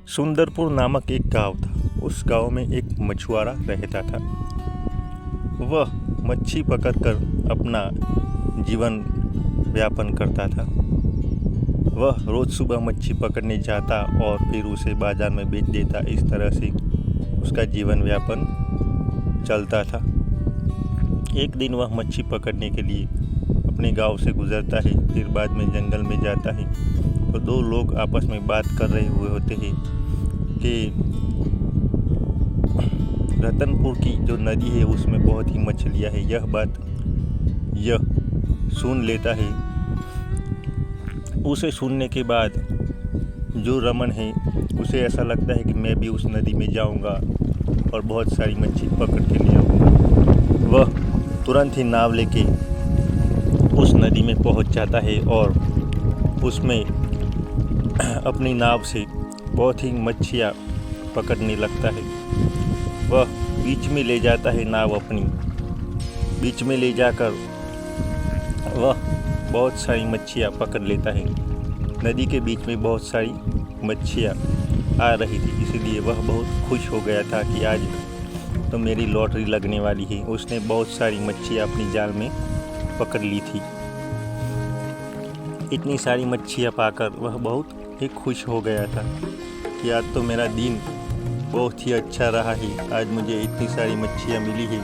सुंदरपुर नामक एक गांव था। उस गांव में एक मछुआरा रहता था। वह मच्छी पकड़कर अपना जीवन यापन करता था। वह रोज़ सुबह मच्छी पकड़ने जाता और फिर उसे बाज़ार में बेच देता। इस तरह से उसका जीवन यापन चलता था। एक दिन वह मच्छी पकड़ने के लिए अपने गांव से गुजरता है। फिर बाद में जंगल में जाता है तो दो लोग आपस में बात कर रहे हुए होते हैं कि रतनपुर की जो नदी है उसमें बहुत ही मछलियाँ हैं। यह बात यह सुन लेता है। उसे सुनने के बाद जो रमन है उसे ऐसा लगता है कि मैं भी उस नदी में जाऊंगा और बहुत सारी मच्छी पकड़ के ले आऊँगा। वह तुरंत ही नाव लेके उस नदी में पहुंच जाता है और उसमें अपनी नाव से बहुत ही मच्छियाँ पकड़ने लगता है। वह बीच में ले जाता है नाव अपनी। बीच में ले जाकर वह बहुत सारी मच्छियाँ पकड़ लेता है। नदी के बीच में बहुत सारी मच्छियाँ आ रही थी, इसलिए वह बहुत खुश हो गया था कि आज तो मेरी लॉटरी लगने वाली है। उसने बहुत सारी मच्छियाँ अपनी जाल में पकड़ ली थी। इतनी सारी मच्छियाँ पाकर वह बहुत ही खुश हो गया था कि आज तो मेरा दिन बहुत ही अच्छा रहा है। आज मुझे इतनी सारी मच्छियाँ मिली है।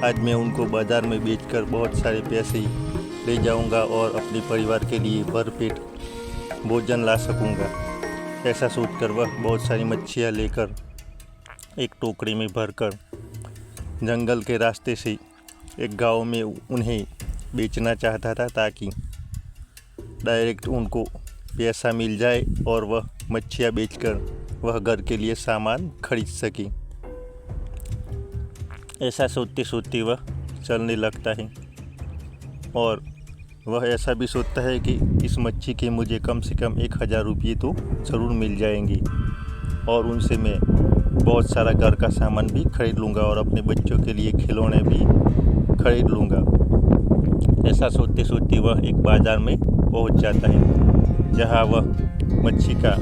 आज मैं उनको बाज़ार में बेचकर बहुत सारे पैसे ले जाऊंगा और अपने परिवार के लिए भरपेट भोजन ला सकूंगा। ऐसा सोचकर वह बहुत सारी मच्छियाँ लेकर एक टोकरी में भरकर जंगल के रास्ते से एक गांव में उन्हें बेचना चाहता था, ताकि डायरेक्ट उनको पैसा मिल जाए और वह मच्छियाँ बेचकर वह घर के लिए सामान खरीद सके। ऐसा सोचते सोचते वह चलने लगता है और वह ऐसा भी सोचता है कि इस मच्छी के मुझे कम से कम 1000 रुपये तो ज़रूर मिल जाएंगे और उनसे मैं बहुत सारा घर का सामान भी खरीद लूँगा और अपने बच्चों के लिए खिलौने भी खरीद लूँगा। ऐसा सोचते सोचते वह एक बाज़ार में पहुँच जाता है, जहाँ वह मच्छी का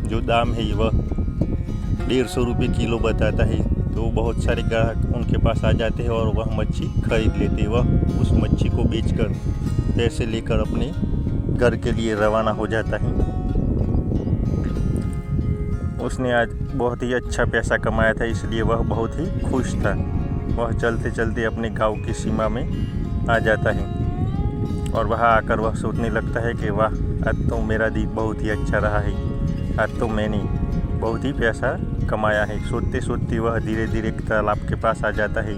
जो दाम है वह 150 रुपये किलो बताता है। तो बहुत सारे ग्राहक उनके पास आ जाते हैं और वह मच्छी खरीद लेते हैं। वह उस मच्छी को बेचकर पैसे लेकर अपने घर के लिए रवाना हो जाता है। उसने आज बहुत ही अच्छा पैसा कमाया था, इसलिए वह बहुत ही खुश था। वह चलते चलते अपने गांव की सीमा में आ जाता है और वहाँ आकर वह सोचने लगता है कि वाह, आज तो मेरा दिन बहुत ही अच्छा रहा है। आज तो मैंने बहुत ही पैसा कमाया है। सोचते सोचते वह धीरे धीरे तालाब के पास आ जाता है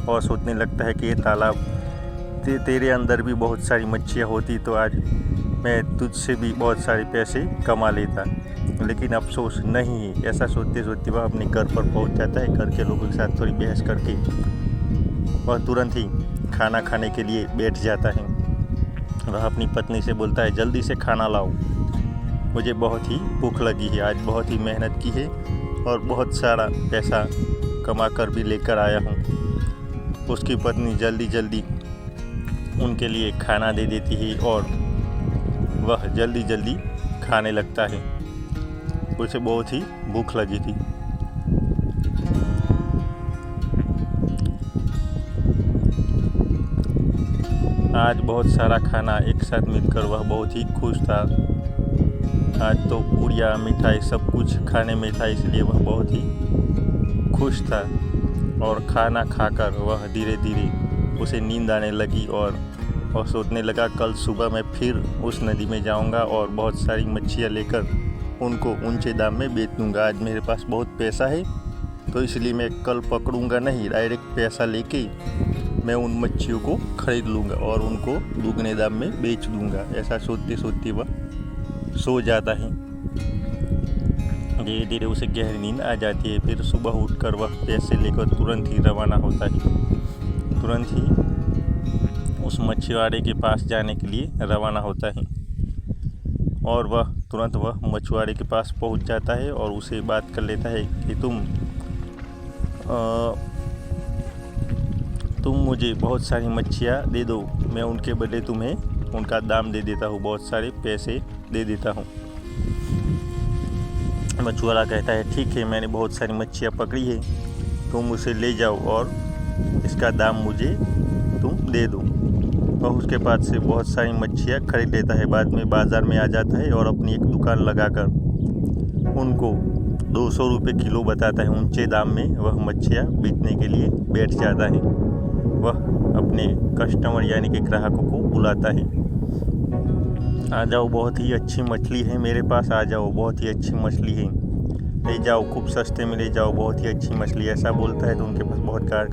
और सोचने लगता है कि ये तालाब तेरे अंदर भी बहुत सारी मच्छियाँ होती तो आज मैं तुझसे भी बहुत सारे पैसे कमा लेता, लेकिन अफसोस नहीं है। ऐसा सोचते सोचते वह अपने घर पर पहुंच जाता है। घर के लोगों के साथ थोड़ी बहस करके वह तुरंत ही खाना खाने के लिए बैठ जाता है। वह अपनी पत्नी से बोलता है, जल्दी से खाना लाओ, मुझे बहुत ही भूख लगी है। आज बहुत ही मेहनत की है और बहुत सारा पैसा कमा कर भी लेकर आया हूँ। उसकी पत्नी जल्दी जल्दी उनके लिए खाना दे देती है और वह जल्दी जल्दी खाने लगता है। उसे बहुत ही भूख लगी थी। आज बहुत सारा खाना एक साथ मिलकर वह बहुत ही खुश था। आज तो पूड़ियाँ मिठाई सब कुछ खाने में था, इसलिए वह बहुत ही खुश था। और खाना खाकर वह धीरे धीरे उसे नींद आने लगी और वह सोचने लगा, कल सुबह मैं फिर उस नदी में जाऊंगा और बहुत सारी मच्छियाँ लेकर उनको ऊंचे दाम में बेच दूंगा। आज मेरे पास बहुत पैसा है तो इसलिए मैं कल पकड़ूंगा नहीं, डायरेक्ट पैसा लेके मैं उन मच्छियों को खरीद लूँगा और उनको दुगने दाम में बेच दूंगा। ऐसा सोचते सोचते वह सो जाता है। धीरे धीरे उसे गहरी नींद आ जाती है। फिर सुबह उठकर वह पैसे लेकर तुरंत ही रवाना होता है। तुरंत ही उस मछुआरे के पास जाने के लिए रवाना होता है और वह मछुआरे के पास पहुंच जाता है और उसे बात कर लेता है कि तुम मुझे बहुत सारी मच्छियाँ दे दो, मैं उनके बदले तुम्हें उनका दाम दे देता हूँ, बहुत सारे पैसे दे देता हूँ। मछुआरा कहता है ठीक है, मैंने बहुत सारी मच्छियाँ पकड़ी है, तुम उसे ले जाओ और इसका दाम मुझे तुम दे दो। वह उसके पास से बहुत सारी मच्छियाँ खरीद लेता है। बाद में बाज़ार में आ जाता है और अपनी एक दुकान लगाकर उनको 200 रुपये किलो बताता है। ऊंचे दाम में वह मच्छियाँ बेचने के लिए बैठ जाता है। वह अपने कस्टमर यानी कि ग्राहकों को बुलाता है, आ जाओ, बहुत ही अच्छी मछली है मेरे पास, आ जाओ, बहुत ही अच्छी मछली है, ले जाओ, खूब सस्ते में ले जाओ, बहुत ही अच्छी मछली, ऐसा बोलता है। तो उनके पास बहुत कार